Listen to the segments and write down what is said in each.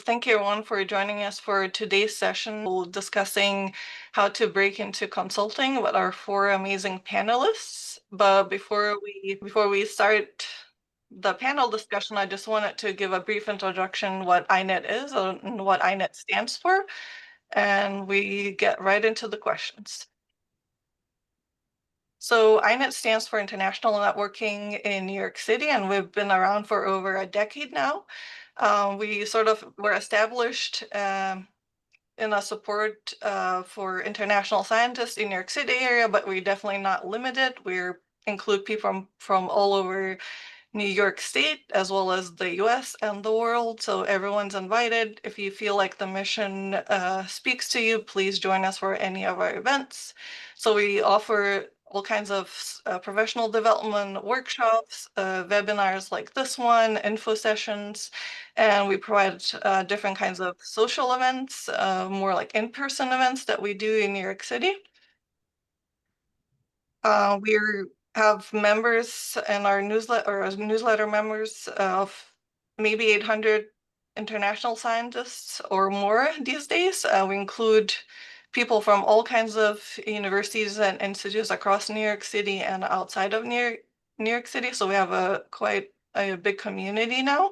thank you everyone for joining us for today's session discussing how to break into consulting with our four amazing panelists. But before we start the panel discussion, I just wanted to give a brief introduction what INET is and what INET stands for, and we get right into the questions. So INET stands for International Networking in New York City, and we've been around for over a decade now. We sort of were established in a support for international scientists in New York City area, but we're definitely not limited. We include people from all over New York State, as well as the US and the world. So everyone's invited. If you feel like the mission speaks to you, please join us for any of our events. So we offer all kinds of professional development workshops, webinars like this one, info sessions, and we provide different kinds of social events, more like in-person events that we do in New York City. We have members in our newsletter members of maybe 800 international scientists or more these days. We include people from all kinds of universities and institutes across New York City and outside of New York City. So we have quite a big community now.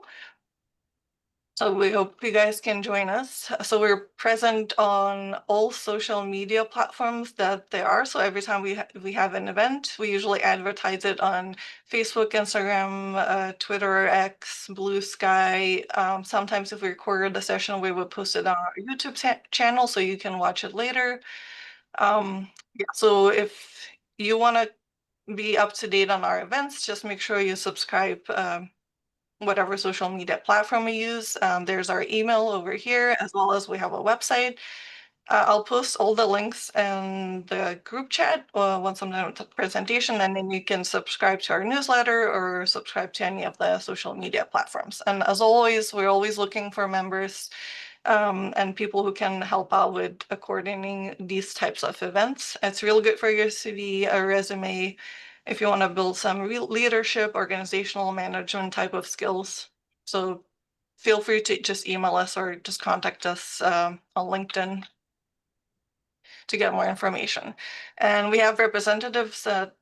So we hope you guys can join us. So we're present on all social media platforms that there are. So every time we have an event, we usually advertise it on Facebook, Instagram, Twitter, X, Blue Sky. Sometimes if we recorded the session, we would post it on our YouTube channel so you can watch it later. So if you want to be up to date on our events, just make sure you subscribe whatever social media platform we use. There's our email over here, as well as we have a website. I'll post all the links in the group chat once I'm done with the presentation, and then you can subscribe to our newsletter or subscribe to any of the social media platforms. And as always, we're always looking for members and people who can help out with coordinating these types of events. It's real good for your CV, a resume, if you want to build some real leadership, organizational management type of skills. So feel free to just email us or just contact us on LinkedIn to get more information. And we have representatives at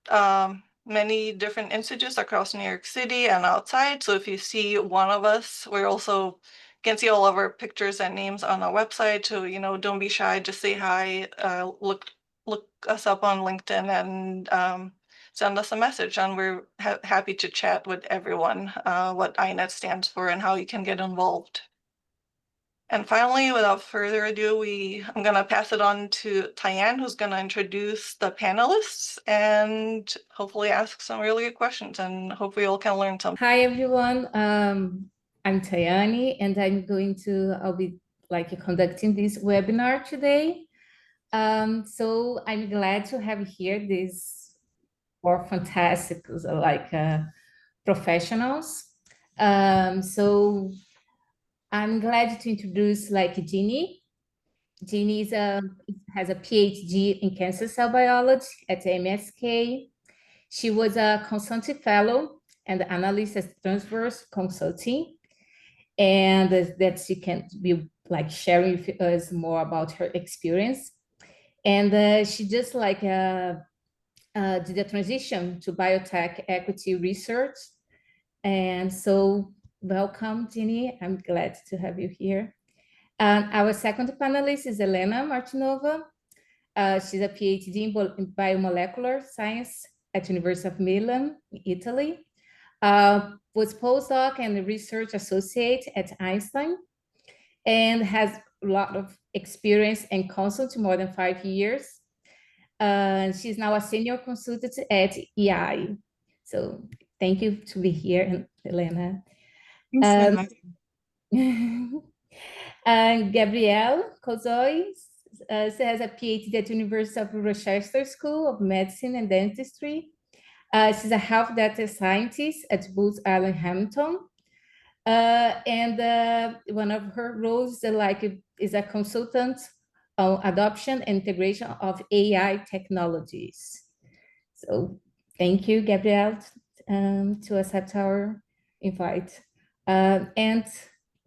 many different institutes across New York City and outside. So if you see one of us, we're also can see all of our pictures and names on our website. So, don't be shy, just say hi, look us up on LinkedIn and send us a message, and we're happy to chat with everyone what INET stands for and how you can get involved. And finally, without further ado, I'm going to pass it on to Tyann, who's going to introduce the panelists and hopefully ask some really good questions, and hope we all can learn something. Hi, everyone. I'm Tayani, and I'll be conducting this webinar today. So I'm glad to have here these four fantastic professionals. So I'm glad to introduce Jeannie. Jeannie has a PhD in cancer cell biology at MSK. She was a consulting fellow and analyst at Transverse Consulting, and that she can be sharing with us more about her experience. And she just did a transition to biotech equity research. And so welcome, Jeannie. I'm glad to have you here. Our second panelist is Elena Martinova. She's a PhD in biomolecular science at University of Milan, Italy. Was postdoc and research associate at Einstein, and has a lot of experience and consult more than 5 years. She's now a senior consultant at EI. So thank you to be here, Elena. And Gabrielle Kozoy has a PhD at University of Rochester School of Medicine and Dentistry. She's a health data scientist at Booz Allen Hamilton. And one of her roles is a consultant on adoption and integration of AI technologies. So thank you, Gabrielle, to accept our invite. And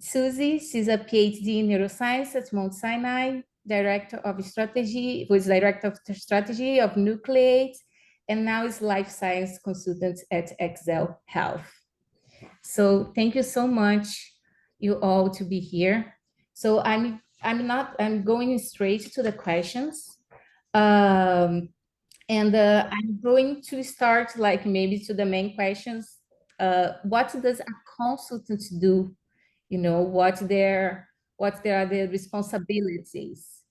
Susie, she's a PhD in neuroscience at Mount Sinai, director of strategy, was director of the strategy of nucleates, and now is life science consultant at Excel Health. So thank you so much, you all, to be here. So I'm going straight to the questions. I'm going to start like maybe to the main questions. What does a consultant do? You know, what are the responsibilities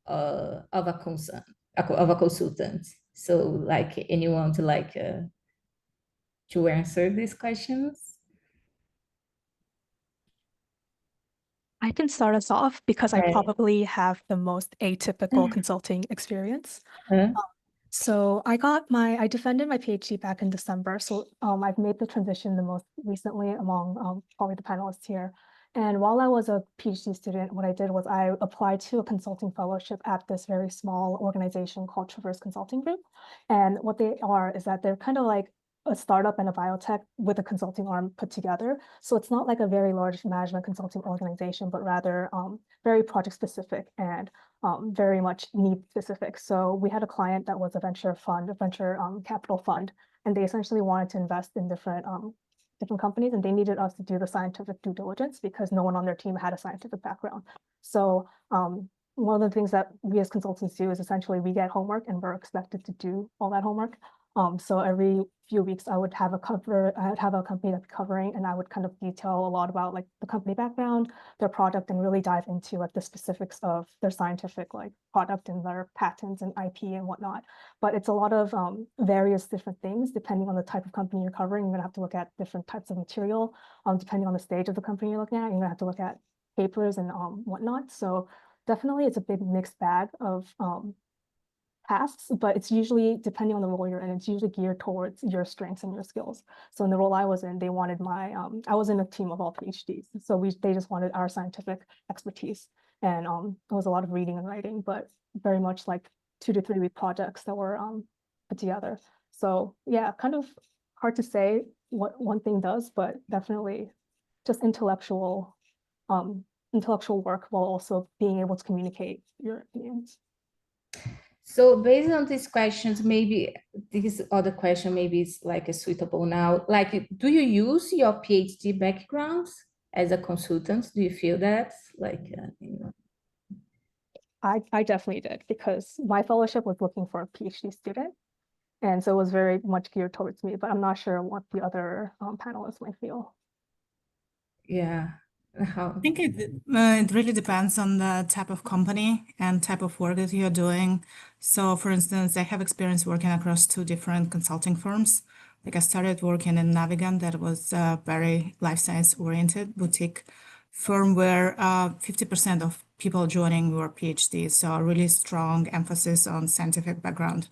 of a consultant? So like anyone to answer these questions? I can start us off because I Right. probably have the most atypical consulting experience. Huh? So I defended my PhD back in December. So I've made the transition the most recently among probably the panelists here. And while I was a PhD student, what I did was I applied to a consulting fellowship at this very small organization called Traverse Consulting Group. And what they are is that they're kind of like a startup and a biotech with a consulting arm put together. So it's not like a very large management consulting organization, but rather very project specific and very much need specific. So we had a client that was a venture capital fund, and they essentially wanted to invest in different companies, and they needed us to do the scientific due diligence because no one on their team had a scientific background. So one of the things that we as consultants do is essentially we get homework and we're expected to do all that homework. So every few weeks I would have a company that's covering, and I would kind of detail a lot about like the company background, their product, and really dive into like the specifics of their scientific like product and their patents and IP and whatnot. But it's a lot of various different things depending on the type of company you're covering. You're gonna have to look at different types of material, depending on the stage of the company you're looking at. You're gonna have to look at papers and whatnot. So definitely it's a big mixed bag of tasks, but it's usually, depending on the role you're in, it's usually geared towards your strengths and your skills. So in the role I was in, they wanted I was in a team of all PhDs. So they just wanted our scientific expertise. And it was a lot of reading and writing, but very much like 2 to 3 week projects that were put together. So yeah, kind of hard to say what one thing does, but definitely just intellectual work while also being able to communicate your opinions. So based on these questions, maybe this other question maybe is like a suitable now. Like, do you use your PhD background as a consultant? Do you feel that? Like, you know? I definitely did, because my fellowship was looking for a PhD student. And so it was very much geared towards me, but I'm not sure what the other panelists might feel. Yeah. How? I think it really depends on the type of company and type of work that you're doing. So, for instance, I have experience working across 2 different consulting firms. Like I started working in Navigant, that was a very life science oriented boutique firm where 50% of people joining were PhDs. So a really strong emphasis on scientific background.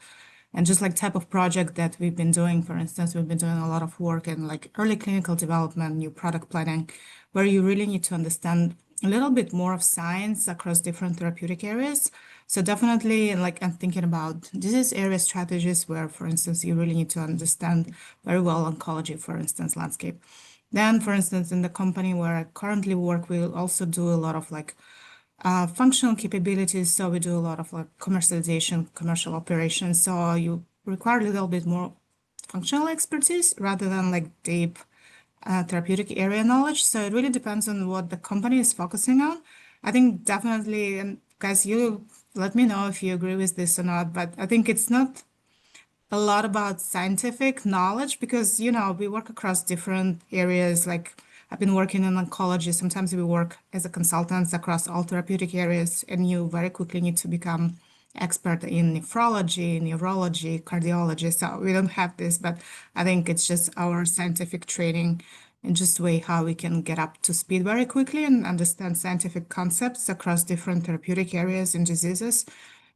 And just like type of project that we've been doing, for instance, we've been doing a lot of work in like early clinical development, new product planning, where you really need to understand a little bit more of science across different therapeutic areas. So definitely, like I'm thinking about disease area strategies where, for instance, you really need to understand very well oncology, for instance, landscape. Then, for instance, in the company where I currently work, we'll also do a lot of like functional capabilities. So we do a lot of like commercialization, commercial operations. So you require a little bit more functional expertise rather than like deep therapeutic area knowledge. So it really depends on what the company is focusing on. I think definitely, and guys, you let me know if you agree with this or not, but I think it's not a lot about scientific knowledge because, you know, we work across different areas. Like I've been working in oncology. Sometimes we work as a consultants across all therapeutic areas, and you very quickly need to become expert in nephrology, neurology, cardiology. So we don't have this, but I think it's just our scientific training and just way how we can get up to speed very quickly and understand scientific concepts across different therapeutic areas and diseases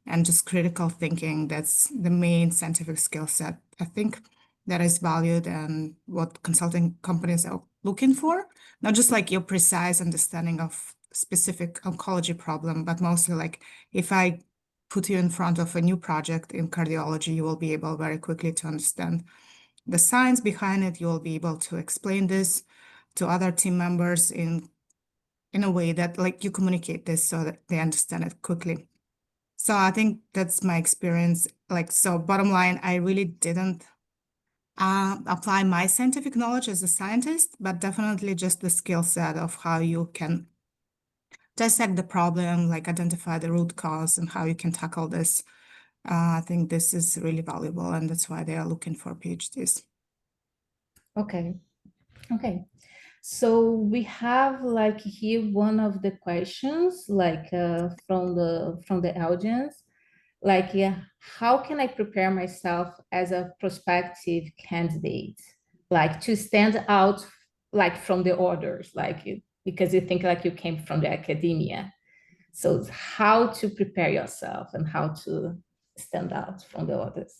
and just critical thinking. That's the main scientific skill set, I think, that is valued and what consulting companies are looking for. Not just like your precise understanding of specific oncology problem, but mostly like if I put you in front of a new project in cardiology, you will be able very quickly to understand the science behind it. You will be able to explain this to other team members in in a way that like you communicate this so that they understand it quickly. So I think that's my experience. Like, so bottom line, I really didn't apply my scientific knowledge as a scientist, but definitely just the skill set of how you can dissect the problem, like identify the root cause and how you can tackle this. I think this is really valuable, and that's why they are looking for PhDs. Okay. Okay. So we have like here one of the questions like from the audience, like how can I prepare myself as a prospective candidate, like to stand out like from the others, like because you think like you came from the academia. So how to prepare yourself and how to stand out from the others,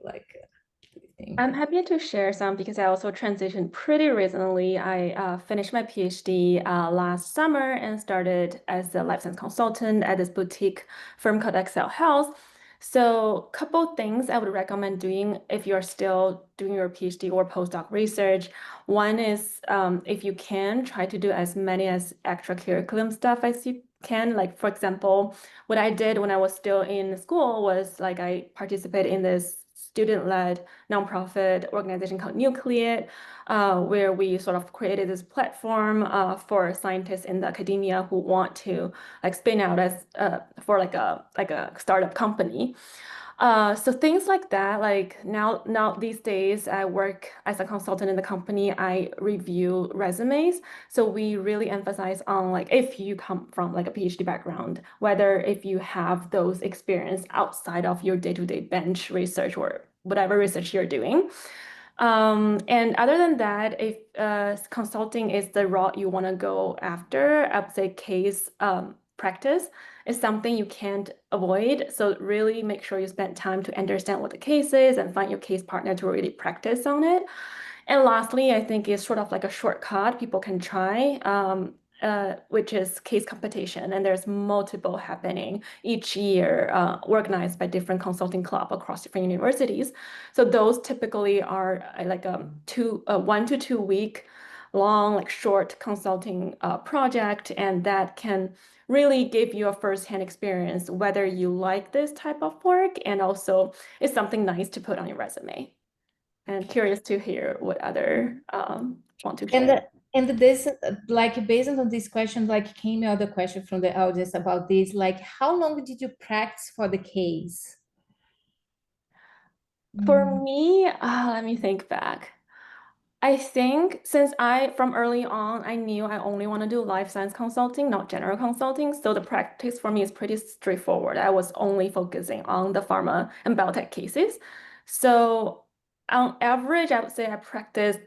like what do you think? I'm happy to share some because I also transitioned pretty recently. I finished my PhD last summer and started as a life science consultant at this boutique firm called Excel Health. So a couple things I would recommend doing if you're still doing your PhD or postdoc research. One is if you can, try to do as many as extracurriculum stuff as you can. Like, for example, what I did when I was still in school was like I participated in this student-led nonprofit organization called Nucleate, where we sort of created this platform for scientists in the academia who want to like spin out as for like a startup company. So things like that, like now these days I work as a consultant in the company, I review resumes. So we really emphasize on like if you come from like a PhD background, whether if you have those experience outside of your day-to-day bench research or whatever research you're doing. And other than that, if consulting is the route you want to go after, I would say case practice is something you can't avoid. So really make sure you spend time to understand what the case is and find your case partner to really practice on it. And lastly, I think it's sort of like a shortcut people can try, which is case competition. And there's multiple happening each year, organized by different consulting club across different universities. So those typically are like a 1 to 2 week long, like short consulting project, and that can really give you a firsthand experience whether you like this type of work, and also it's something nice to put on your resume. And curious to hear what other want to share. And this, like, based on this question, like, came other question from the audience about this, like, how long did you practice for the case? For me, let me think back. I think since from early on, I knew I only want to do life science consulting, not general consulting. So the practice for me is pretty straightforward. I was only focusing on the pharma and biotech cases. So on average, I would say I practiced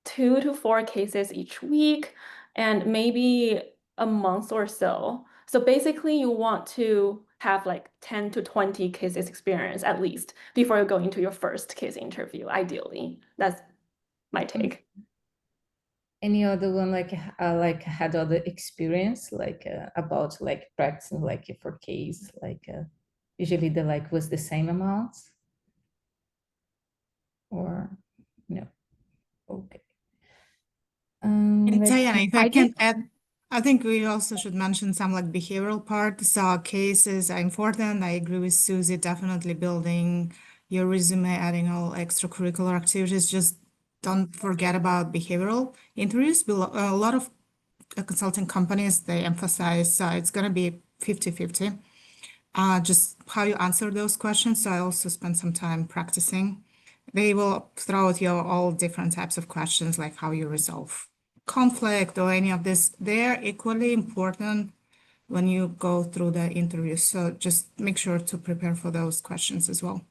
2 to 4 cases each week and maybe a month or so. So basically you want to have like 10 to 20 cases experience at least before you go into your first case interview, ideally. That's my take. Any other one like had other experience like about like practicing like for case, like usually the like was the same amount or no? Okay. Diana, if I I can did- add, I think we also should mention some like behavioral part. So cases are important. I agree with Susie, definitely building your resume, adding all extracurricular activities. Just don't forget about behavioral interviews. A lot of consulting companies, they emphasize it's going to be 50-50. Just how you answer those questions. So I also spent some time practicing. They will throw at you all different types of questions, like how you resolve conflict or any of this. They're equally important when you go through the interview. So just make sure to prepare for those questions as well.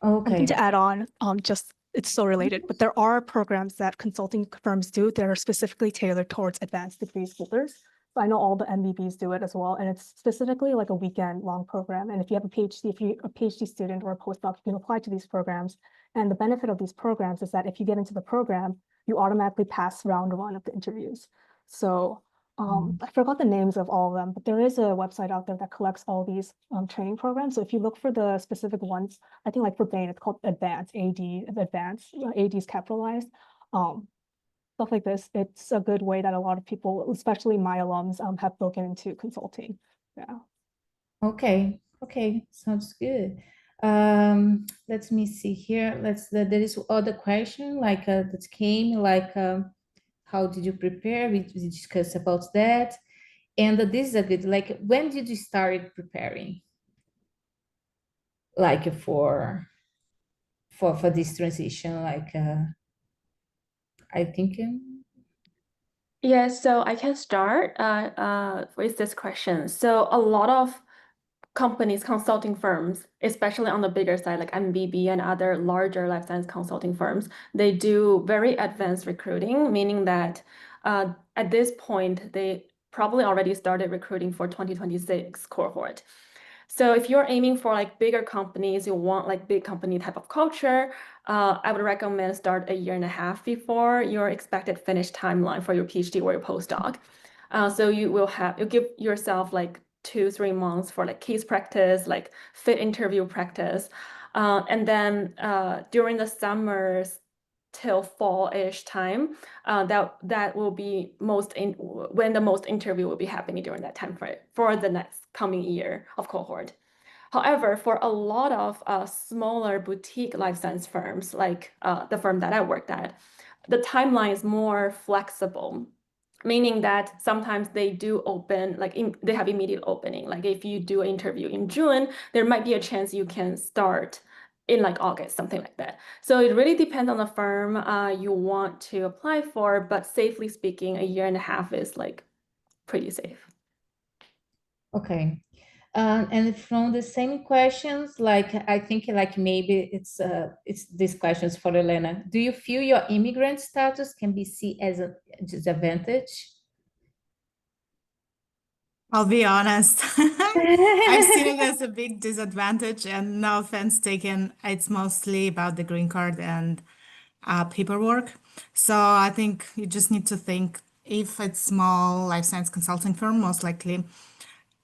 Okay. To add on, just it's so related, but there are programs that consulting firms do that are specifically tailored towards advanced degrees holders. So I know all the MBBs do it as well, and it's specifically like a weekend-long program. And if you have a PhD, if you're a PhD student or a postdoc, you can apply to these programs. And the benefit of these programs is that if you get into the program, you automatically pass round 1 of the interviews. So I forgot the names of all of them, but there is a website out there that collects all these training programs. So if you look for the specific ones, I think like for Bain, it's called Advanced, AD, Advanced, AD is capitalized. stuff like this, it's a good way that a lot of people, especially my alums, have broken into consulting. Yeah. Okay, okay, sounds good. Let me see here. There is other question like that came like how did you prepare? We discussed about that. And this is a good, like, when did you start preparing? Like for this transition, like I think Yeah, so I can start with this question. So a lot of companies, consulting firms, especially on the bigger side, like MBB and other larger life science consulting firms, they do very advanced recruiting, meaning that at this point, they probably already started recruiting for 2026 cohort. So if you're aiming for like bigger companies, you want like big company type of culture, I would recommend start a year and a half before your expected finish timeline for your PhD or your postdoc. So you give yourself like 2-3 months for like case practice, like fit interview practice. And then during the summers till fall-ish time, that will be when the most interview will be happening during that time frame for the next coming year of cohort. However, for a lot of smaller boutique life science firms, like the firm that I worked at, the timeline is more flexible, meaning that sometimes they do open, like they have immediate opening. Like if you do an interview in June, there might be a chance you can start in like August, something like that. So it really depends on the firm you want to apply for, but safely speaking, a year and a half is like pretty safe. okay. And from the same questions, like I think like maybe it's these questions for Elena. Do you feel your immigrant status can be seen as a disadvantage? I'll be honest. I've seen it as a big disadvantage, and no offense taken, it's mostly about the green card and paperwork. So I think you just need to think if it's small life science consulting firm, most likely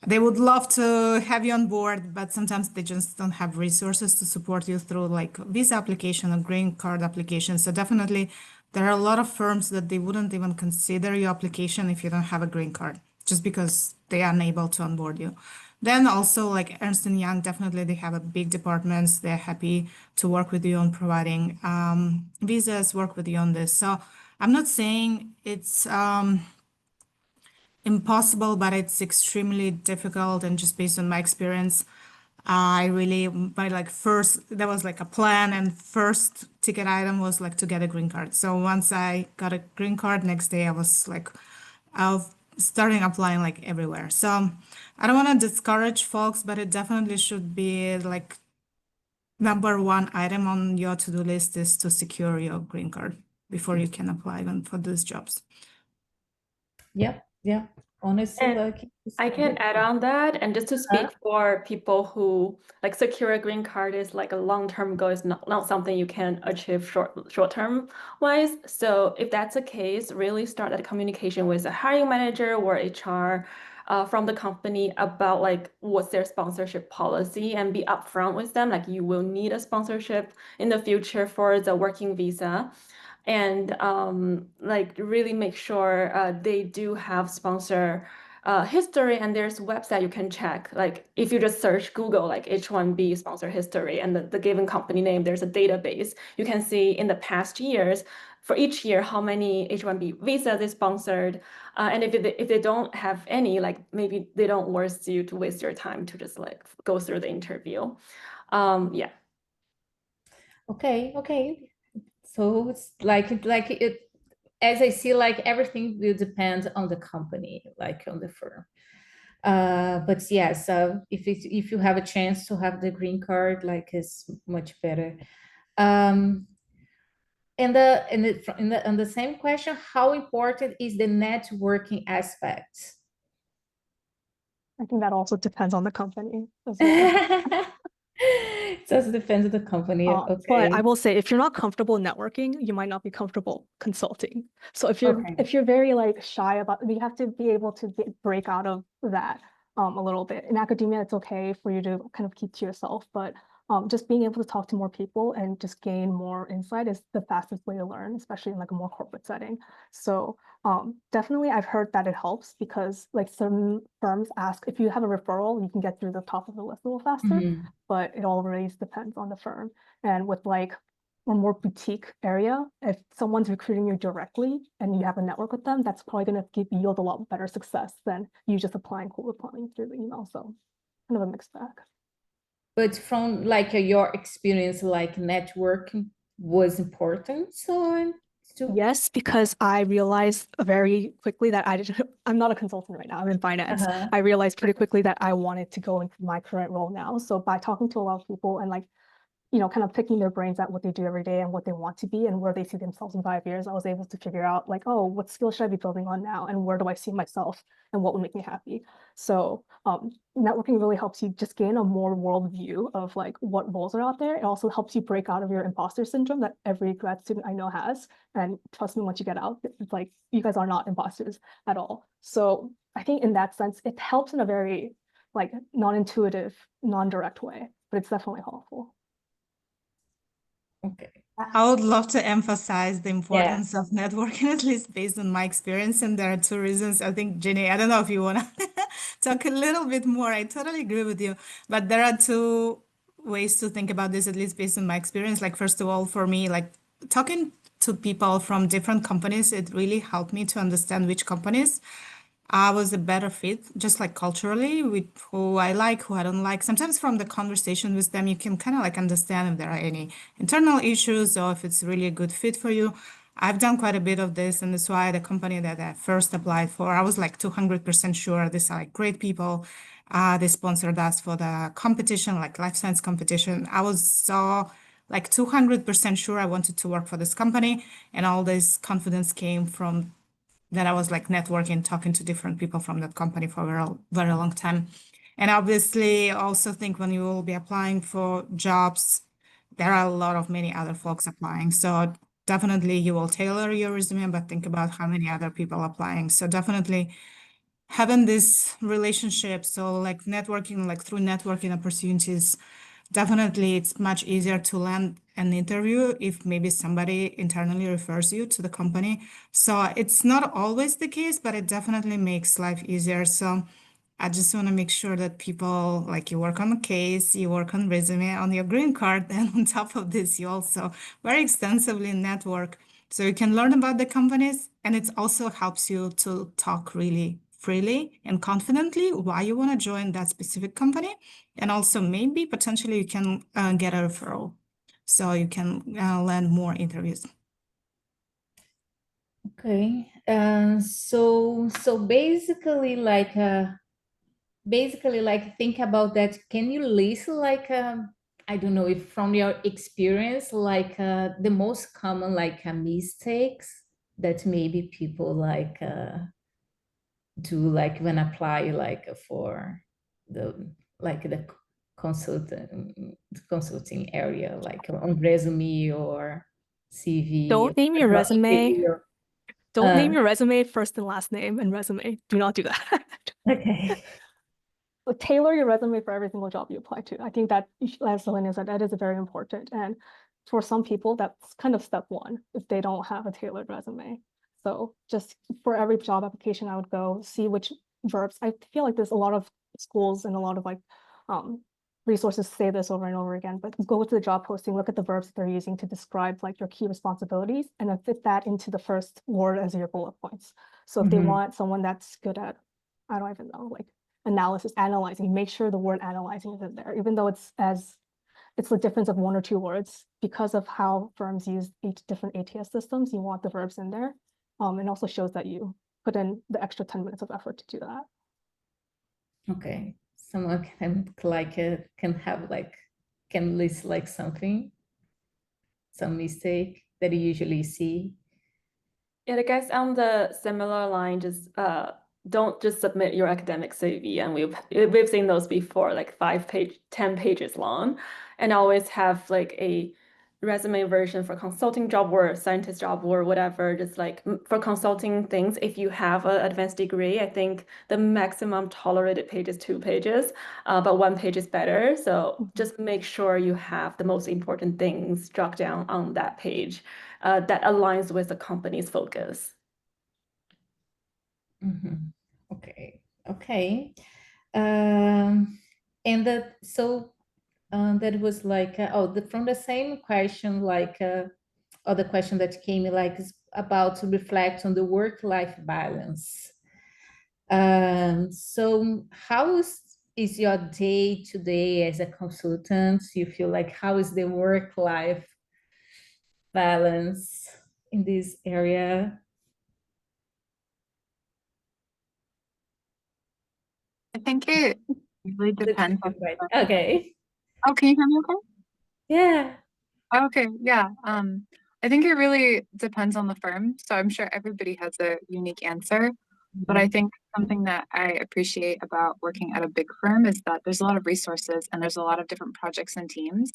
they would love to have you on board, but sometimes they just don't have resources to support you through like visa application or green card application. So definitely there are a lot of firms that they wouldn't even consider your application if you don't have a green card, just because they are unable to onboard you. Then also like Ernst & Young, definitely they have a big departments. They're happy to work with you on providing visas, work with you on this. So I'm not saying it's impossible, but it's extremely difficult. And just based on my experience, I really, my like first, there was like a plan, and first ticket item was like to get a green card. So once I got a green card, next day I was like, starting applying like everywhere. So I don't want to discourage folks, but it definitely should be like number one item on your to-do list is to secure your green card before you can apply even for these jobs. Yeah, yeah. Honestly, And like I can add on that, and just to speak for people who like secure a green card is like a long-term goal, is not something you can achieve short-term wise. So if that's the case, really start that communication with a hiring manager or HR from the company about like what's their sponsorship policy, and be upfront with them, like you will need a sponsorship in the future for the working visa. And like really make sure they do have sponsor history, and there's a website you can check. Like if you just search Google like H-1B sponsor history and the given company name, there's a database. You can see in the past years for each year how many H-1B visas they sponsored. And if they don't have any, like maybe they don't worth you to waste your time to just like go through the interview. Yeah. okay, okay. So it's like it, as I see, like everything will depend on the company, like on the firm. But yes, if you have a chance to have the green card, like it's much better. And the same question, how important is the networking aspect? I think that also depends on the company as well. It also depends on the company. But Okay. I will say, if you're not comfortable networking, you might not be comfortable consulting. So if Okay. you're very like shy about, you have to be able to break out of that a little bit. In academia, it's okay for you to kind of keep to yourself, but just being able to talk to more people and just gain more insight is the fastest way to learn, especially in like a more corporate setting. So definitely I've heard that it helps because like some firms ask if you have a referral, you can get through the top of the list a little faster, but it always depends on the firm. And with like a more boutique area, if someone's recruiting you directly and you have a network with them, that's probably going to yield a lot better success than you just applying through the email. So kind of a mixed bag. But from like your experience, like networking was important, so Yes, because I realized very quickly that I'm not a consultant right now, I'm in finance. I realized pretty quickly that I wanted to go into my current role now. So by talking to a lot of people and like, you know, kind of picking their brains at what they do every day and what they want to be and where they see themselves in 5 years, I was able to figure out like, oh, what skills should I be building on now? And where do I see myself and what would make me happy? So networking really helps you just gain a more world view of like what roles are out there. It also helps you break out of your imposter syndrome that every grad student I know has. And trust me, once you get out, it's like, you guys are not imposters at all. So I think in that sense, it helps in a very like non-intuitive, non-direct way, but it's definitely helpful. Okay. I would love to emphasize the importance of networking, at least based on my experience. And there are two reasons. I think, Jenny, I don't know if you want to talk a little bit more. I totally agree with you. But there are two ways to think about this, at least based on my experience. Like, first of all, for me, like talking to people from different companies, it really helped me to understand which companies I was a better fit, just like culturally, with who I like, who I don't like. Sometimes from the conversation with them, you can kind of like understand if there are any internal issues or if it's really a good fit for you. I've done quite a bit of this, and that's why the company that I first applied for, I was like 200% sure these are like great people. They sponsored us for the competition, like life science competition. I was so like 200% sure I wanted to work for this company, and all this confidence came from that I was like networking, talking to different people from that company for a very, very long time. And obviously, also think when you will be applying for jobs, there are a lot of many other folks applying. So definitely you will tailor your resume, but think about how many other people applying. So definitely having this relationship, so like networking, like through networking opportunities, definitely it's much easier to land an interview if maybe somebody internally refers you to the company. So it's not always the case, but it definitely makes life easier. So I just want to make sure that people, like, you work on the case, you work on resume, on your green card, and on top of this, you also very extensively network. So you can learn about the companies, and it also helps you to talk really freely and confidently why you want to join that specific company. And also maybe potentially you can get a referral. So you can land more interviews. Okay. So basically like think about that. Can you list like I don't know if from your experience like the most common like mistakes that maybe people like do like when apply like for the consulting area like on resume or CV. Don't name your resume. Or, Don't name your resume first and last name and resume. Do not do that. okay. Like, tailor your resume for every single job you apply to. I think that, as Selena said, that is very important. And for some people, that's kind of step one if they don't have a tailored resume. So just for every job application, I would go see which verbs. I feel like there's a lot of schools and a lot of like resources say this over and over again, but go to the job posting, look at the verbs that they're using to describe like your key responsibilities, and then fit that into the first word as your bullet points. So if they want someone that's good at, I don't even know, like analysis, analyzing, make sure the word analyzing is in there, even though it's the difference of 1 or 2 words. Because of how firms use different ATS systems, you want the verbs in there. It also shows that you put in the extra 10 minutes of effort to do that. Okay, someone can like can list like something, some mistake that you usually see. Yeah, I guess on the similar line, just don't just submit your academic CV, and we've seen those before, like 5 page, 10 pages long, and always have like a resume version for consulting job or scientist job or whatever, just like for consulting things, if you have an advanced degree, I think the maximum tolerated page is 2 pages, but 1 page is better. So just make sure you have the most important things struck down on that page that aligns with the company's focus. Okay. Okay. And that was like from the same question, like or the question that came like is about to reflect on the work-life balance. So how is your day to day as a consultant? You feel like how is the work-life balance in this area? I think it really depends on the firm. Okay. Oh, can you hear me okay? Yeah. Okay, yeah. I think it really depends on the firm. So I'm sure everybody has a unique answer. But I think something that I appreciate about working at a big firm is that there's a lot of resources and there's a lot of different projects and teams.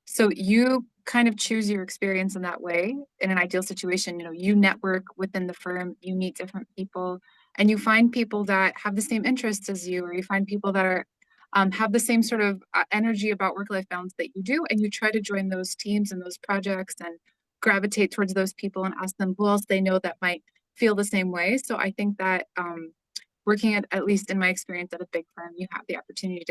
So you kind of choose your experience in that way. In an ideal situation, you know, you network within the firm, you meet different people, and you find people that have the same interests as you, or you find people that are have the same sort of energy about work-life balance that you do, and you try to join those teams and those projects and gravitate towards those people and ask them who else they know that might feel the same way. So I think that working at least in my experience at a big firm, you have the opportunity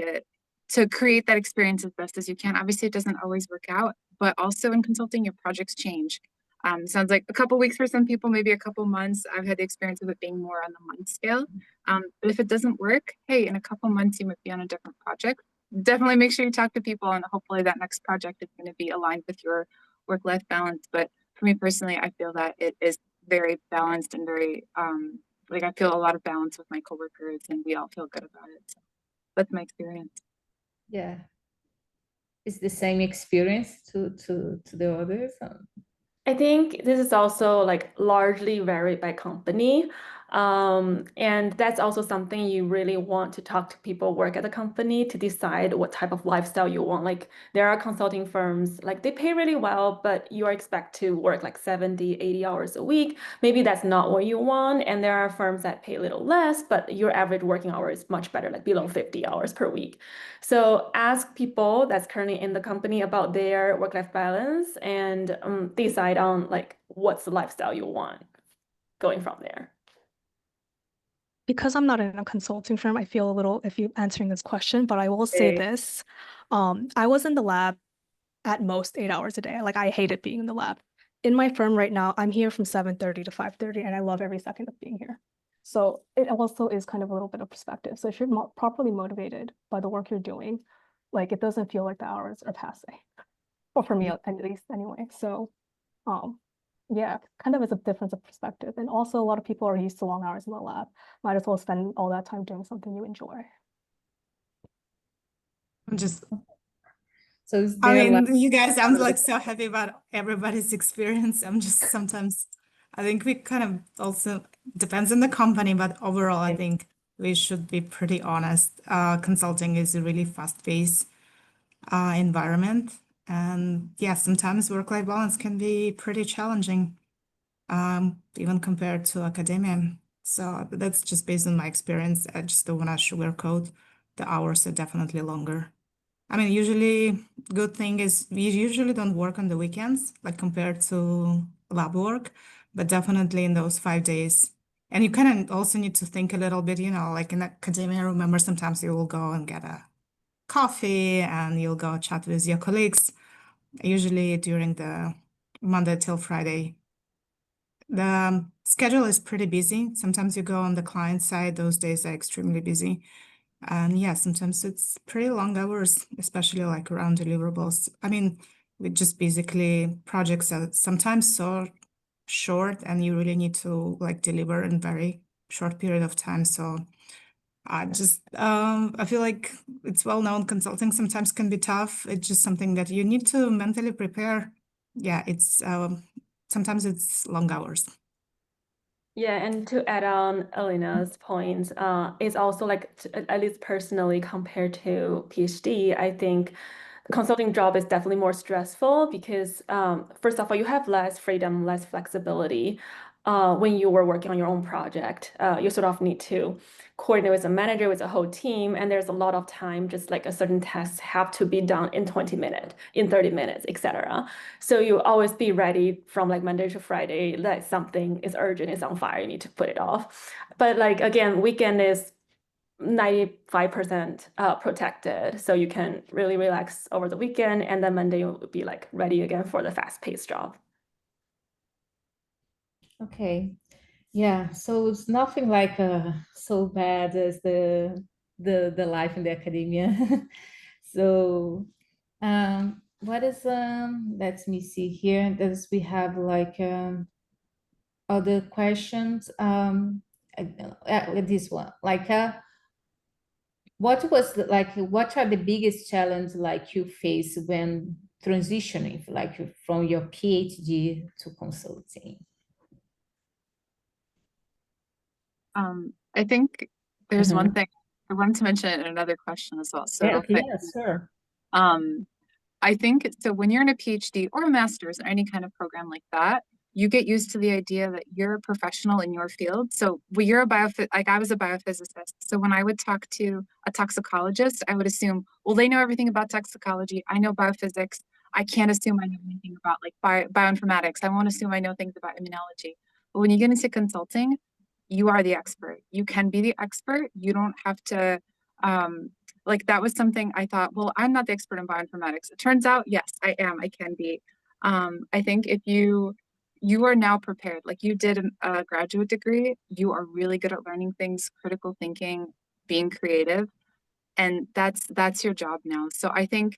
to create that experience as best as you can. Obviously, it doesn't always work out, but also in consulting, your projects change. Sounds like a couple weeks for some people, maybe a couple months. I've had the experience of it being more on the month scale. But if it doesn't work, hey, in a couple months, you might be on a different project. Definitely make sure you talk to people, and hopefully that next project is going to be aligned with your work-life balance. But for me personally, I feel that it is very balanced and very like I feel a lot of balance with my coworkers, and we all feel good about it. So that's my experience. Yeah. Is the same experience to the others? I think this is also like largely varied by company. And that's also something you really want to talk to people work at the company to decide what type of lifestyle you want. Like there are consulting firms, like they pay really well, but you are expected to work like 70, 80 hours a week. Maybe that's not what you want. And there are firms that pay a little less, but your average working hour is much better, like below 50 hours per week. So ask people that's currently in the company about their work-life balance and decide on like what's the lifestyle you want going from there. Because I'm not in a consulting firm, I feel a little iffy answering this question, but I will say this. I was in the lab at most 8 hours a day. Like I hated being in the lab. In my firm right now, I'm here from 7:30 to 5:30, and I love every second of being here. So it also is kind of a little bit of perspective. So if you're properly motivated by the work you're doing, like it doesn't feel like the hours are passing. Or for me at least anyway. So yeah, kind of is a difference of perspective. And also a lot of people are used to long hours in the lab. Might as well spend all that time doing something you enjoy. I'm just, So is I there mean, you guys sound like so happy about everybody's experience. I'm just sometimes, I think we kind of also depends on the company, but overall, I think we should be pretty honest. Consulting is a really fast-paced environment. And yeah, sometimes work-life balance can be pretty challenging, even compared to academia. So that's just based on my experience. I just don't want to sugarcoat. The hours are definitely longer. I mean, usually good thing is we usually don't work on the weekends, like compared to lab work, but definitely in those 5 days. And you kind of also need to think a little bit, you know, like in academia, I remember sometimes you will go and get a coffee and you'll go chat with your colleagues, usually during the Monday till Friday. The schedule is pretty busy. Sometimes you go on the client side, those days are extremely busy. And yeah, sometimes it's pretty long hours, especially like around deliverables. I mean, we just basically projects are sometimes so short and you really need to like deliver in very short period of time. So I feel like it's well known consulting sometimes can be tough. It's just something that you need to mentally prepare. Yeah, it's sometimes it's long hours. Yeah, and to add on Elena's point, it's also like, at least personally compared to PhD, I think consulting job is definitely more stressful because first of all, you have less freedom, less flexibility. When you were working on your own project, you sort of need to coordinate with a manager, with a whole team, and there's a lot of time, just like a certain tasks have to be done in 20 minutes, in 30 minutes, etc. So you always be ready from like Monday to Friday, that something is urgent, it's on fire, you need to put it off. But like again, weekend is 95% protected, so you can really relax over the weekend, and then Monday you'll be like ready again for the fast-paced job. Okay. Yeah, so it's nothing like so bad as the life in the academia. So what is let me see here. Does we have like other questions? This one, like what was like what are the biggest challenge like you face when transitioning like from your PhD to consulting? I think there's one Mhm. thing I wanted to mention in another question as well. So Yeah, it'll fit. yeah, sure. I think so when you're in a PhD or a master's or any kind of program like that, you get used to the idea that you're a professional in your field. So when you're like I was a biophysicist. So when I would talk to a toxicologist, I would assume, well, they know everything about toxicology. I know biophysics. I can't assume I know anything about like bioinformatics. I won't assume I know things about immunology. But when you get into consulting, you are the expert. You can be the expert. You don't have to like that was something I thought, well, I'm not the expert in bioinformatics. It turns out, yes, I am. I can be. I think if you are now prepared, like you did a graduate degree, you are really good at learning things, critical thinking, being creative, and that's your job now. So I think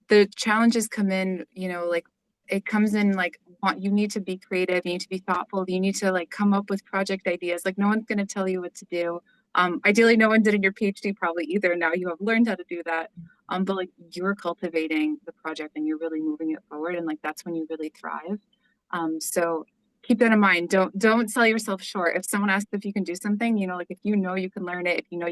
the challenges come in, like it comes in like you need to be creative, you need to be thoughtful, you need to like come up with project ideas. Like no one's going to tell you what to do. Ideally, no one did in your PhD probably either. Now you have learned how to do that. But like you're cultivating the project and you're really moving it forward, and like that's when you really thrive. So keep that in mind. Don't sell yourself short. If someone asks if you can do something, like if you can learn it, if you've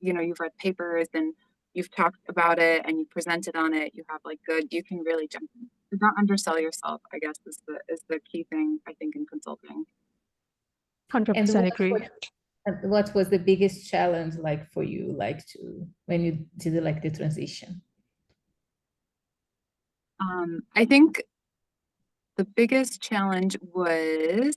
you've read papers and you've talked about it and you presented on it, you have like you can really jump in. Do not undersell yourself, I guess is the key thing I think in consulting. 100% agree. What was the biggest challenge like for you, like to when you did like the transition? I think the biggest challenge was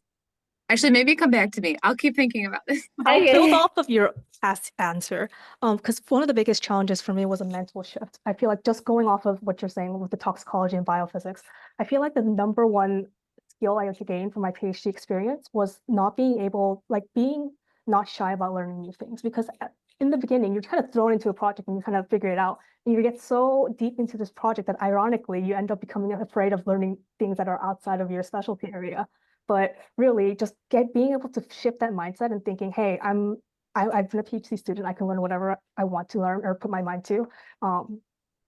actually maybe come back to me. I'll keep thinking about this. I'll build off of your past answer. Because one of the biggest challenges for me was a mental shift. I feel like just going off of what you're saying with the toxicology and biophysics, I feel like the number one skill I had to gain from my PhD experience was not being not shy about learning new things. Because in the beginning, you're kind of thrown into a project and you kind of figure it out. And you get so deep into this project that ironically, you end up becoming afraid of learning things that are outside of your specialty area. But really just being able to shift that mindset and thinking, hey, I've been a PhD student, I can learn whatever I want to learn or put my mind to.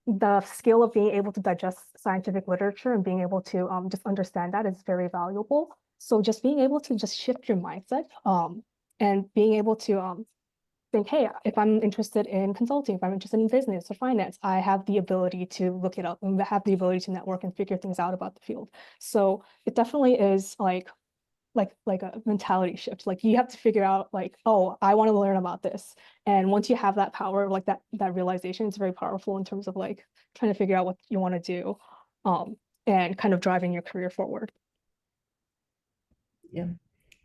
The skill of being able to digest scientific literature and being able to just understand that is very valuable. So just being able to just shift your mindset and being able to think, hey, if I'm interested in consulting, if I'm interested in business or finance, I have the ability to look it up and have the ability to network and figure things out about the field. So it definitely is like a mentality shift. Like you have to figure out like, oh, I want to learn about this. And once you have that power, like that realization, it's very powerful in terms of like trying to figure out what you want to do and kind of driving your career forward. Yeah.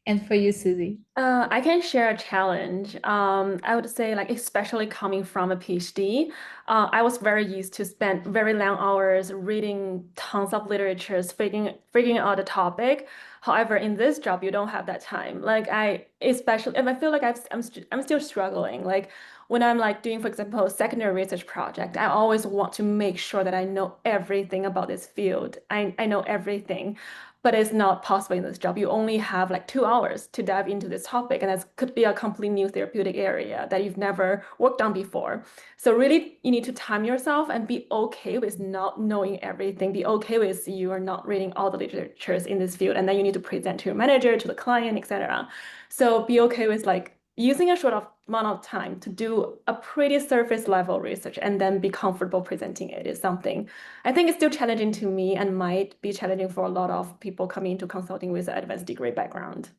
And for you, Susie? I can share a challenge. I would say, like, especially coming from a PhD, I was very used to spend very long hours reading tons of literatures, figuring out the topic. However, in this job, you don't have that time. Like and I feel like I'm still struggling. Like when I'm like doing, for example, a secondary research project, I always want to make sure that I know everything about this field. I know everything. But it's not possible in this job. You only have like 2 hours to dive into this topic, and that could be a completely new therapeutic area that you've never worked on before. So really, you need to time yourself and be okay with not knowing everything. Be okay with you are not reading all the literatures in this field, and then you need to present to your manager, to the client, etc. So be okay with like using a short amount of time to do a pretty surface level research and then be comfortable presenting it is something I think it's still challenging to me and might be challenging for a lot of people coming into consulting with an advanced degree background.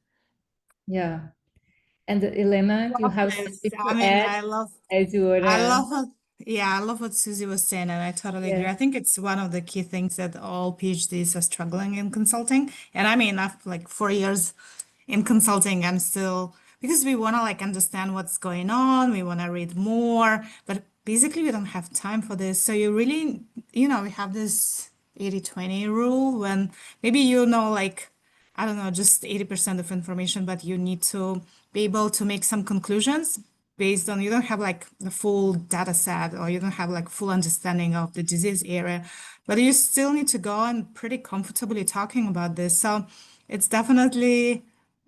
Yeah. And Elena, do you have Yes, something I to mean, add as you were? I love what, yeah, I love what Susie was saying, and I totally agree. Yeah. I think it's one of the key things that all PhDs are struggling in consulting. And I mean, after like 4 years in consulting, I'm still, because we want to like understand what's going on, we want to read more, but basically we don't have time for this. So you really, we have this 80-20 rule when maybe like, I don't know, just 80% of information, but you need to be able to make some conclusions based on you don't have like the full data set or you don't have like full understanding of the disease area, but you still need to go and pretty comfortably talking about this. So it's definitely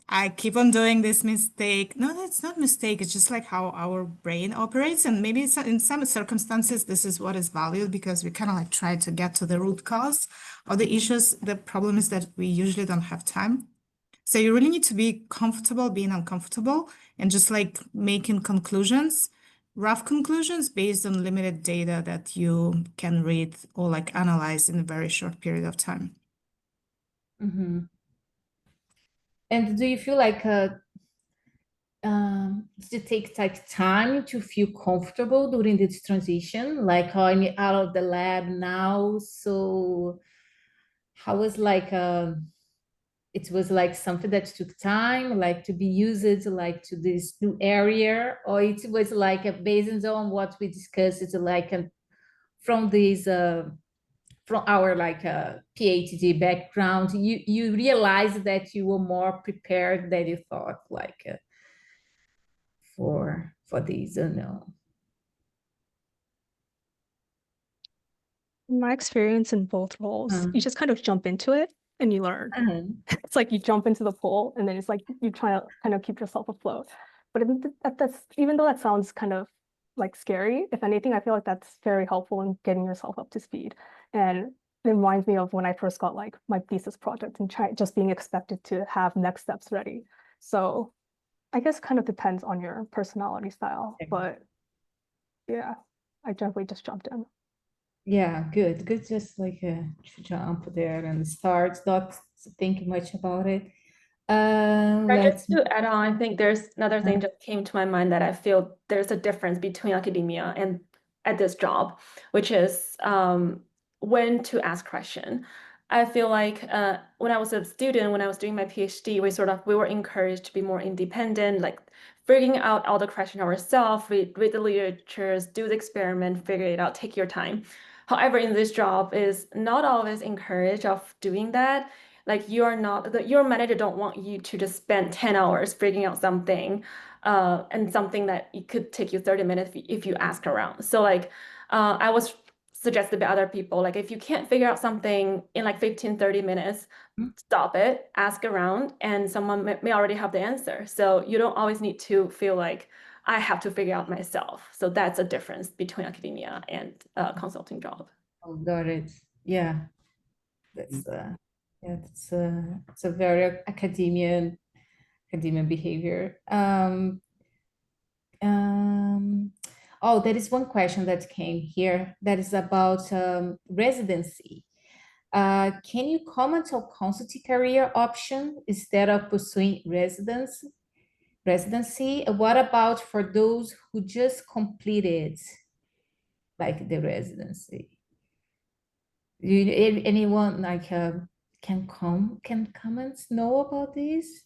I keep on doing this mistake. No, that's not mistake. It's just like how our brain operates. And maybe in some circumstances, this is what is valued because we kind of like try to get to the root cause of the issues. The problem is that we usually don't have time. So you really need to be comfortable being uncomfortable and just like making conclusions, rough conclusions based on limited data that you can read or like analyze in a very short period of time. Mm-hmm. And do you feel like does it take like time to feel comfortable during this transition? Like I'm out of the lab now, so how was like it was like something that took time, like to be used like to this new area, or it was like based on what we discussed, it's like from this from our like PhD background, you realized that you were more prepared than you thought, like for these, no. In my experience in both roles, you just kind of jump into it and you learn. It's like you jump into the pool and then it's like you try to kind of keep yourself afloat. But even though that sounds kind of like scary, if anything, I feel like that's very helpful in getting yourself up to speed. And it reminds me of when I first got like my thesis project and just being expected to have next steps ready. So I guess kind of depends on your personality style, but yeah, I definitely just jumped in. Yeah, good. Just like to jump there and start, not thinking much about it. Just to add on, I think there's another thing just came to my mind that I feel there's a difference between academia and at this job, which is when to ask question. I feel like when I was a student, when I was doing my PhD, we were encouraged to be more independent, like figuring out all the question ourselves, read the literatures, do the experiment, figure it out, take your time. However, in this job is not always encouraged of doing that. Like your manager don't want you to just spend 10 hours figuring out something and something that it could take you 30 minutes if you ask around. So like I was suggested by other people, like if you can't figure out something in like 15, 30 minutes, stop it, ask around, and someone may already have the answer. So you don't always need to feel like I have to figure out myself. So that's a difference between academia and consulting job. Oh, got it. Yeah, that's it's a very academia behavior. Oh, there is one question that came here that is about residency. Can you comment on consulting career option instead of pursuing residency? What about for those who just completed like the residency? Anyone like can comment know about this?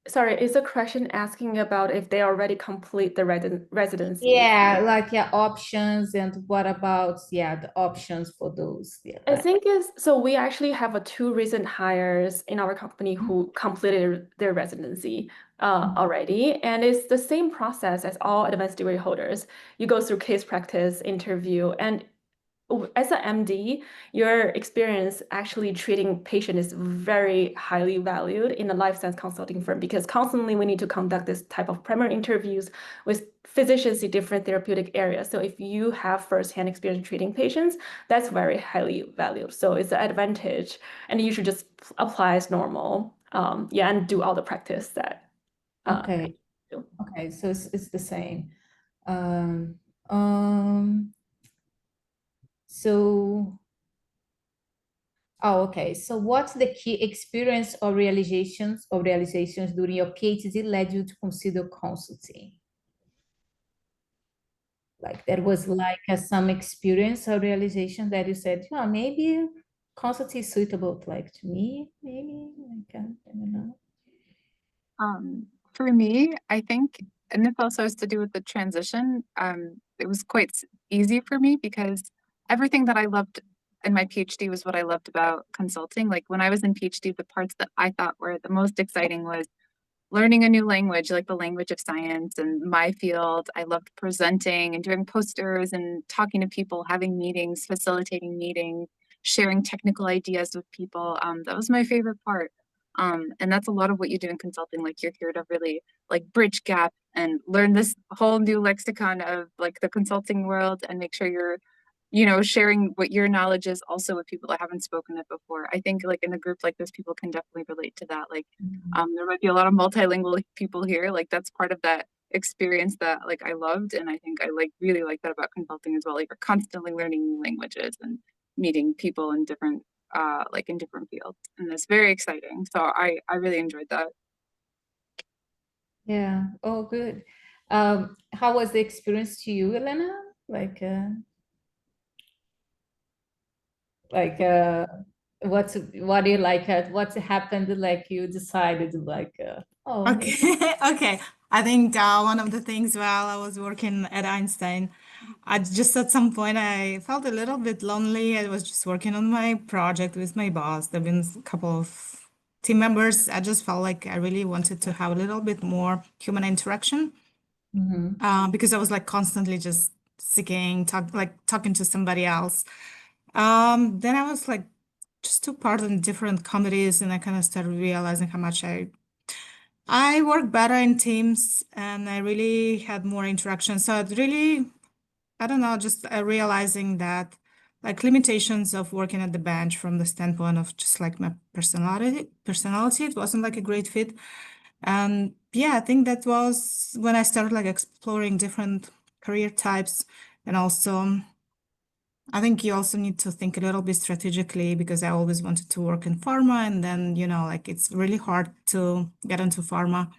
Sorry, is the question asking about if they already complete the residency? Yeah, like options, and what about the options for those? Yeah, I think so we actually have two recent hires in our company who completed their residency already, and it's the same process as all advanced degree holders. You go through case practice, interview, and as an MD, your experience actually treating patients is very highly valued in a life science consulting firm because constantly we need to conduct this type of primary interviews with physicians in different therapeutic areas. So if you have firsthand experience treating patients, that's very highly valued. So it's an advantage, and you should just apply as normal, and do all the practice that. Okay. Okay, so it's the same. Um, so, oh, okay. So what's the key experience or realizations during your PhD led you to consider consulting? Like there was like some experience or realization that you said, yeah, maybe consulting is suitable like to me, maybe, like, I don't know. For me, I think, and this also has to do with the transition. It was quite easy for me because everything that I loved in my PhD was what I loved about consulting. Like when I was in PhD, the parts that I thought were the most exciting was learning a new language, like the language of science and my field. I loved presenting and doing posters and talking to people, having meetings, facilitating meetings, sharing technical ideas with people. That was my favorite part. And that's a lot of what you do in consulting. Like you're here to really like bridge gap and learn this whole new lexicon of like the consulting world and make sure you're, you know, sharing what your knowledge is also with people that haven't spoken it before. I think like in a group like this, people can definitely relate to that. Like there might be a lot of multilingual people here. Like that's part of that experience that like I loved. And I think I like really like that about consulting as well. Like you're constantly learning new languages and meeting people in different like in different fields. And it's very exciting. So I really enjoyed that. Yeah. Oh, good. How was the experience to you, Elena? Like, what do you like? What's happened? Like you decided, like, oh, Okay, okay. I think one of the things while I was working at Einstein, I just at some point I felt a little bit lonely. I was just working on my project with my boss. There've been a couple of team members. I just felt like I really wanted to have a little bit more human interaction mhm. because I was like constantly just talking to somebody else. Then I was like just took part in different committees and I kind of started realizing how much I work better in teams and I really had more interaction. So it really, I don't know, just realizing that like limitations of working at the bench from the standpoint of just like my personality, it wasn't like a great fit. And yeah, I think that was when I started like exploring different career types. And also, I think you also need to think a little bit strategically because I always wanted to work in pharma. And then, you know, like it's really hard to get into pharma.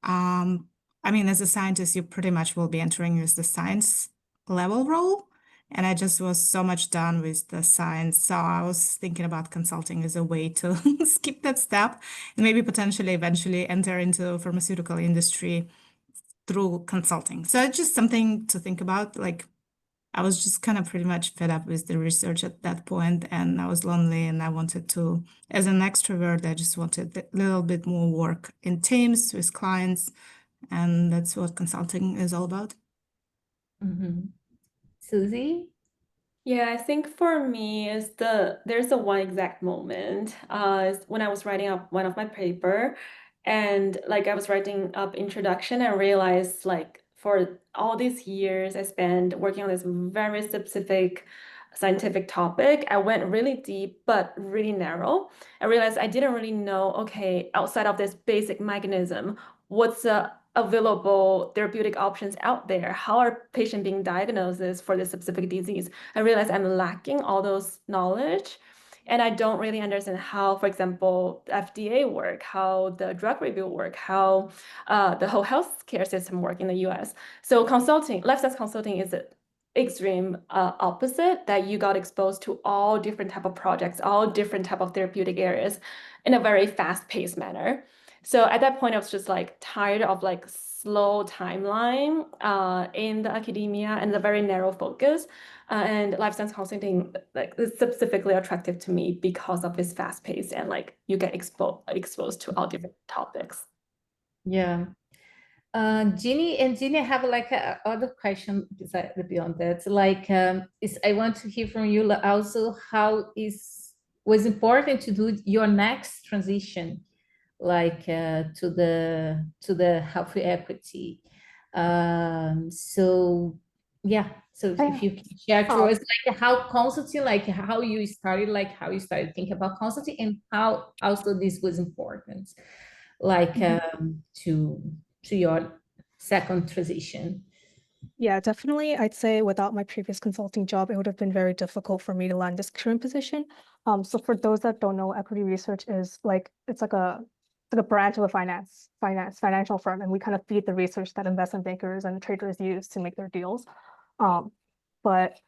Um, I mean, as a scientist, you pretty much will be entering as the science level role. And I just was so much done with the science. So I was thinking about consulting as a way to skip that step and maybe potentially eventually enter into pharmaceutical industry through consulting. So it's just something to think about. Like I was just kind of pretty much fed up with the research at that point, and I was lonely and I wanted to, as an extrovert, I just wanted a little bit more work in teams with clients, and that's what consulting is all about. Mhm. Susie? Yeah, I think for me is there's a one exact moment is when I was writing up one of my paper and like I was writing up introduction and realized like for all these years I spent working on this very specific scientific topic, I went really deep but really narrow. I realized I didn't really know, okay, outside of this basic mechanism, what's the available therapeutic options out there? How are patients being diagnosed for this specific disease? I realize I'm lacking all those knowledge. And I don't really understand how, for example, the FDA work, how the drug review work, how the whole healthcare system work in the US. So consulting, life science consulting is an extreme opposite that you got exposed to all different type of projects, all different type of therapeutic areas in a very fast-paced manner. So at that point, I was just like tired of like slow timeline in the academia and the very narrow focus. And life science consulting like is specifically attractive to me because of its fast pace and like you get exposed to all different topics. Yeah. Jeannie, I have like a other question beyond that. Like, I want to hear from you also how was important to do your next transition, like to the health equity. So yeah, so if you can share to us like how consulting, like how you started thinking about consulting and how also this was important, like to to your second transition? Yeah, definitely. I'd say without my previous consulting job, it would have been very difficult for me to land this current position. So for those that don't know, equity research is like it's like a branch of a financial firm, and we kind of feed the research that investment bankers and traders use to make their deals. Um, but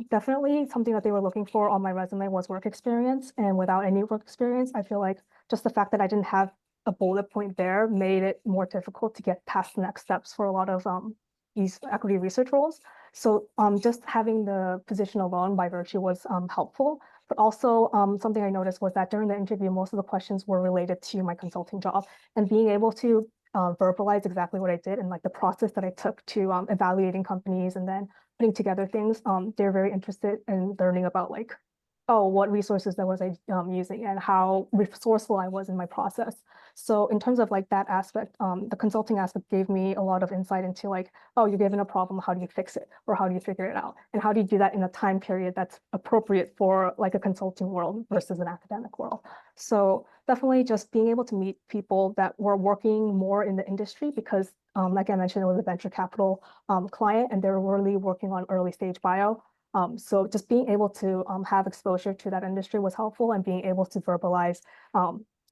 definitely something that they were looking for on my resume was work experience, and without any work experience, I feel like just the fact that I didn't have a bullet point there made it more difficult to get past the next steps for a lot of these equity research roles. So just having the position alone by virtue was helpful. But also something I noticed was that during the interview, most of the questions were related to my consulting job, and being able to verbalize exactly what I did and like the process that I took to evaluating companies and then putting together things. They're very interested in learning about like, oh, what resources that was I using and how resourceful I was in my process. So in terms of like that aspect, the consulting aspect gave me a lot of insight into like, oh, you're given a problem, how do you fix it? Or how do you figure it out? And how do you do that in a time period that's appropriate for like a consulting world versus an academic world? So definitely just being able to meet people that were working more in the industry because like I mentioned, it was a venture capital client and they were really working on early stage bio. So just being able to have exposure to that industry was helpful, and being able to verbalize,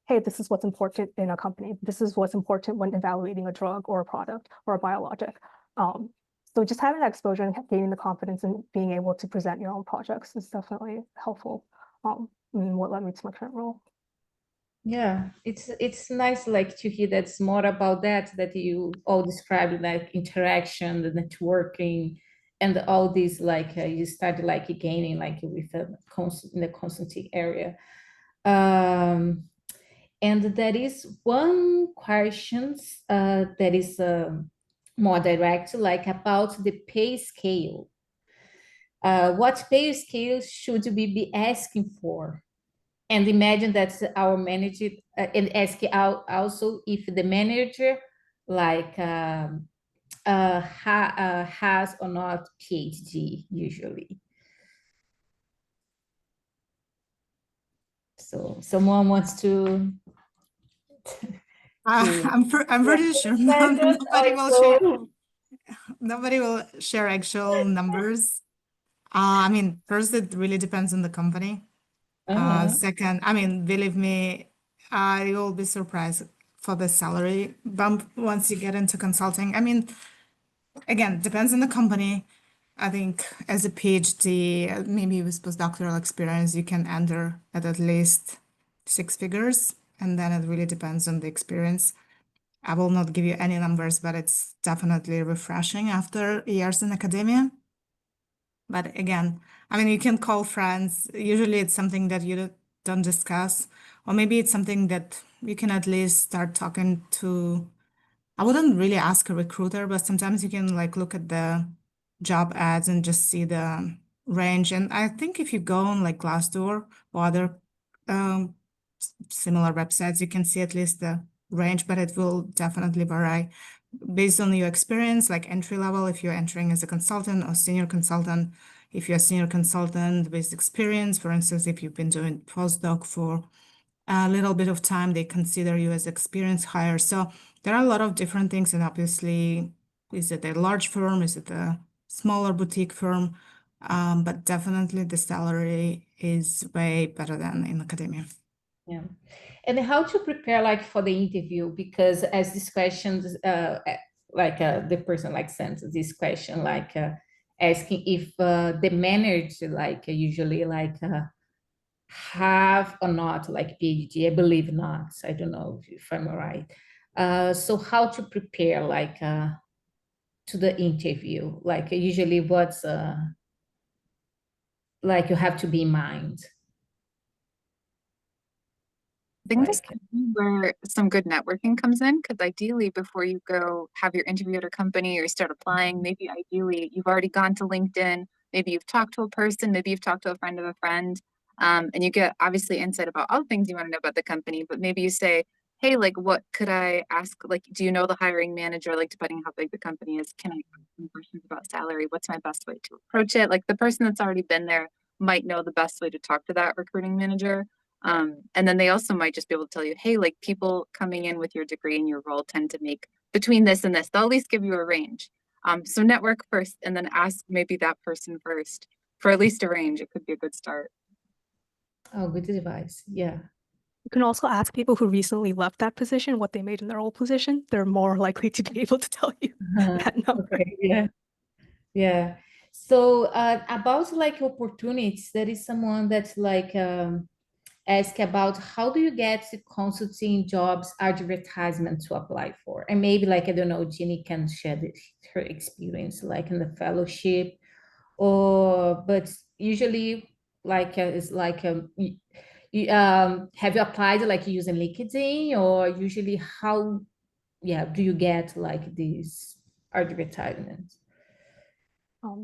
hey, this is what's important in a company. This is what's important when evaluating a drug or a product or a biologic. So just having that exposure and gaining the confidence and being able to present your own projects is definitely helpful in what led me to my current role. Yeah, it's nice like to hear that's more about that you all described, like interaction, the networking, and all these like you started like gaining like with in the consulting area. And there is one question that is more direct, like about the pay scale. What pay scale should we be asking for? And imagine that our manager, and ask also if the manager like has or not PhD usually. So someone wants to I'm pretty sure nobody will share actual numbers. I mean, first, it really depends on the company. Second, I mean, believe me, you will be surprised for the salary bump once you get into consulting. I mean, again, depends on the company. I think as a PhD, maybe with postdoctoral experience, you can enter at least 6 figures, and then it really depends on the experience. I will not give you any numbers, but it's definitely refreshing after years in academia. But again, I mean, you can call friends. Usually it's something that you don't discuss, or maybe it's something that you can at least start talking to. I wouldn't really ask a recruiter, but sometimes you can like look at the job ads and just see the range. And I think if you go on like Glassdoor or other um, similar websites, you can see at least the range, but it will definitely vary based on your experience, like entry level, if you're entering as a consultant or senior consultant. If you're a senior consultant with experience, for instance, if you've been doing postdoc for a little bit of time, they consider you as experienced hire. So there are a lot of different things, and obviously, is it a large firm? Is it a smaller boutique firm? But definitely the salary is way better than in academia. Yeah. And how to prepare like for the interview, because as these questions like the person like sends this question like asking if the manager like usually like have or not like PhD. I believe not. I don't know if I'm right. So how to prepare like to the interview, like usually what's like you have to be in mind. I think this Like, could be where some good networking comes in, because ideally, before you go have your interview at a company or start applying, maybe ideally you've already gone to LinkedIn, maybe you've talked to a person, maybe you've talked to a friend of a friend, and you get obviously insight about all things you want to know about the company, but maybe you say, hey, like, what could I ask? Like, do you know the hiring manager? Like, depending on how big the company is, can I ask some questions about salary? What's my best way to approach it? Like, the person that's already been there might know the best way to talk to that recruiting manager. And then they also might just be able to tell you, hey, like people coming in with your degree and your role tend to make between this and this. They'll at least give you a range. So network first and then ask maybe that person first for at least a range. It could be a good start. Oh, good advice. Yeah. You can also ask people who recently left that position what they made in their old position. They're more likely to be able to tell you that number. Okay, yeah. Yeah. So about like opportunities, there is someone that's like ask about how do you get consulting jobs advertisement to apply for? And maybe like, I don't know, Ginny can share her experience like in the fellowship or, but usually like it's like have you applied like using LinkedIn or usually how, yeah, do you get like these advertisements?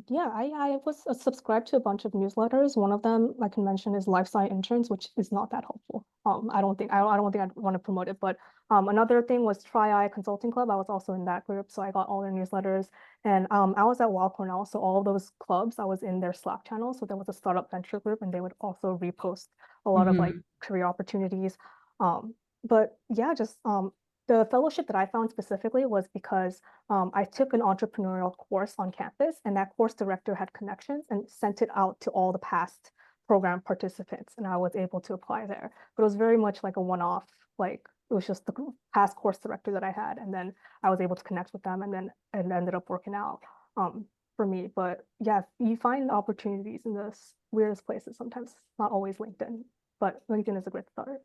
Yeah, I was subscribed to a bunch of newsletters. One of them I can mention is Life Science Interns, which is not that helpful. I don't think I'd want to promote it, but another thing was Tri-I Consulting Club. I was also in that group, so I got all their newsletters. And I was at Weill Cornell, so all of those clubs, I was in their Slack channel. So there was a startup venture group, and they would also repost a lot of like career opportunities. But yeah, just the fellowship that I found specifically was because I took an entrepreneurial course on campus, and that course director had connections and sent it out to all the past program participants, and I was able to apply there. But it was very much like a one-off, like it was just the past course director that I had, and then I was able to connect with them, and then it ended up working out for me. But yeah, you find opportunities in the weirdest places sometimes, not always LinkedIn, but LinkedIn is a great start.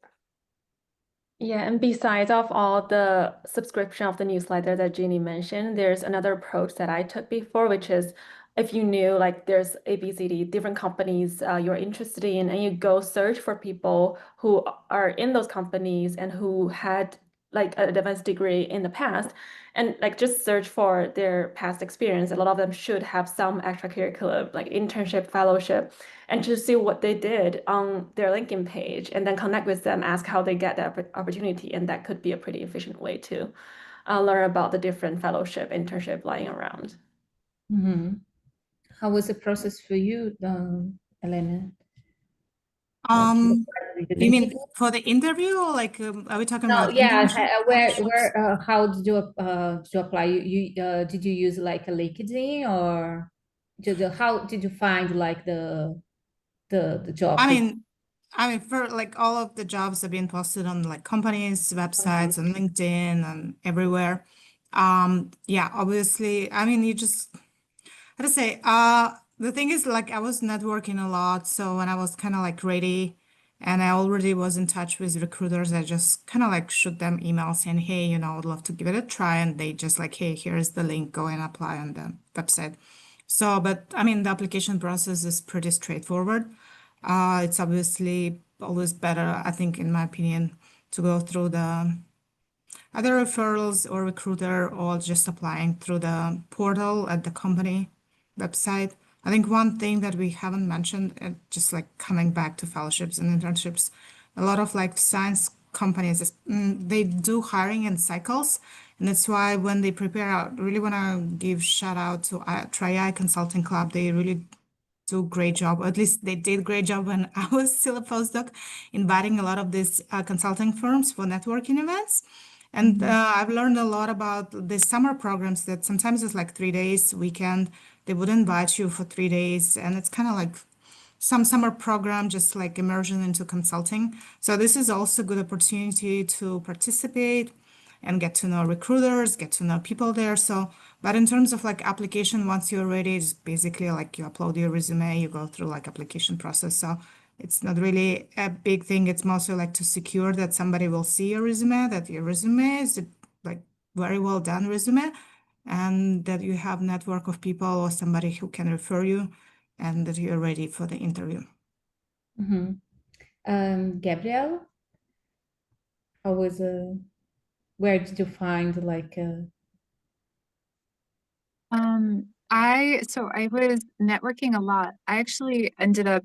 Yeah, and besides of all the subscription of the newsletter that Jeannie mentioned, there's another approach that I took before, which is if you knew like there's ABCD different companies you're interested in, and you go search for people who are in those companies and who had like an advanced degree in the past, and like just search for their past experience. A lot of them should have some extracurricular like internship, fellowship, and to see what they did on their LinkedIn page and then connect with them, ask how they get that opportunity. And that could be a pretty efficient way to learn about the different fellowship, internship lying around. How was the process for you, Elena? You mean for the interview or like are we talking No, about yeah. internships? How did you apply? Did you use like a LinkedIn or how did you find like the job? I mean, for like all of the jobs have been posted on like companies' websites and LinkedIn and everywhere. Yeah, obviously, I mean, you just, how to say, the thing is like I was networking a lot. So when I was kind of like ready and I already was in touch with recruiters, I just kind of like shoot them emails saying, hey, you know, I would love to give it a try. And they just like, hey, here's the link, go and apply on the website. So, but I mean, the application process is pretty straightforward. It's obviously always better, I think, in my opinion, to go through the either referrals or recruiter or just applying through the portal at the company website. I think one thing that we haven't mentioned, just like coming back to fellowships and internships, a lot of like science companies, they do hiring in cycles. And that's why when they prepare out, really want to give shout out to Tri-I Consulting Club. They really do a great job, or at least they did a great job when I was still a postdoc, inviting a lot of these consulting firms for networking events. And I've learned a lot about the summer programs that sometimes it's like 3 days, weekend. They would invite you for 3 days, and it's kind of like some summer program, just like immersion into consulting. So this is also a good opportunity to participate and get to know recruiters, get to know people there. So, but in terms of like application, once you're ready, it's basically like you upload your resume, you go through like application process. So it's not really a big thing. It's mostly like to secure that somebody will see your resume, that your resume is like very well done resume, and that you have network of people or somebody who can refer you, and that you're ready for the interview. Gabrielle, how was where did you find like I was networking a lot. I actually ended up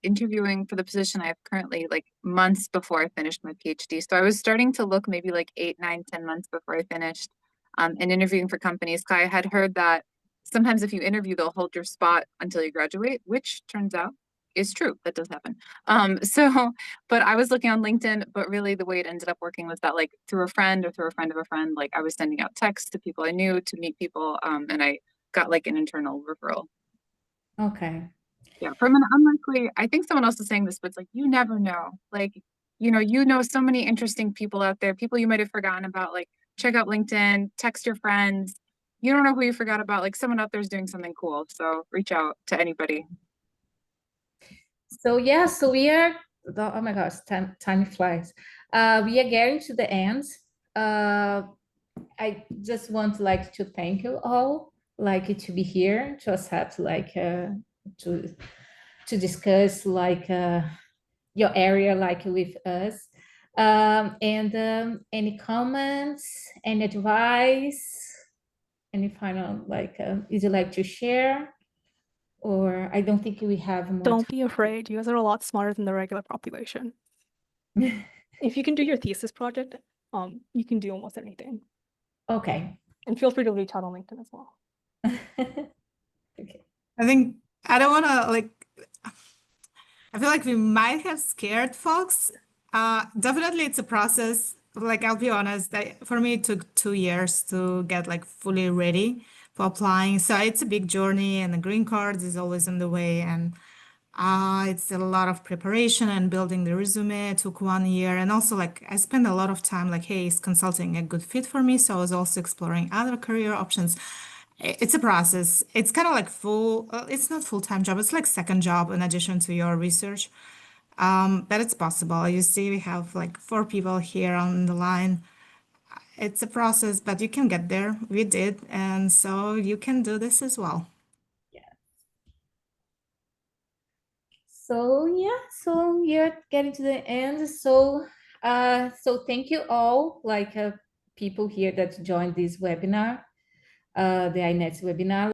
interviewing for the position I have currently like months before I finished my PhD. So I was starting to look maybe like 8, 9, 10 months before I finished and interviewing for companies. I had heard that sometimes if you interview, they'll hold your spot until you graduate, which turns out is true. That does happen. But I was looking on LinkedIn, but really the way it ended up working was that like through a friend or through a friend of a friend, like I was sending out texts to people I knew to meet people, and I got like an internal referral. Okay. Yeah, from an unlikely, I think someone else is saying this, but it's like, you never know. Like, you know so many interesting people out there, people you might have forgotten about, like check out LinkedIn, text your friends. You don't know who you forgot about, like someone out there is doing something cool. So reach out to anybody. So yeah, so we are, oh my gosh, time flies. We are getting to the end. I just want like to thank you all, like to be here, to accept like to discuss like your area like with us. And any comments, any advice, any final like would you like to share? Or I don't think we have more. Don't be afraid. You guys are a lot smarter than the regular population. If you can do your thesis project, you can do almost anything. Okay. And feel free to reach out on LinkedIn as well. Okay. I think I don't want to like, I feel like we might have scared folks. Definitely it's a process. Like, I'll be honest, for me, it took 2 years to get like fully ready for applying. So it's a big journey, and the green card is always on the way. And it's a lot of preparation and building the resume. It took 1 year. And also, like, I spent a lot of time, like, hey, is consulting a good fit for me? So I was also exploring other career options. It's a process. It's kind of like it's not full-time job. It's like second job in addition to your research. But it's possible. You see, we have like 4 people here on the line. It's a process, but you can get there. We did. And so you can do this as well. So yeah, so you're getting to the end. So so thank you all, like people here that joined this webinar, the INetNYC webinar.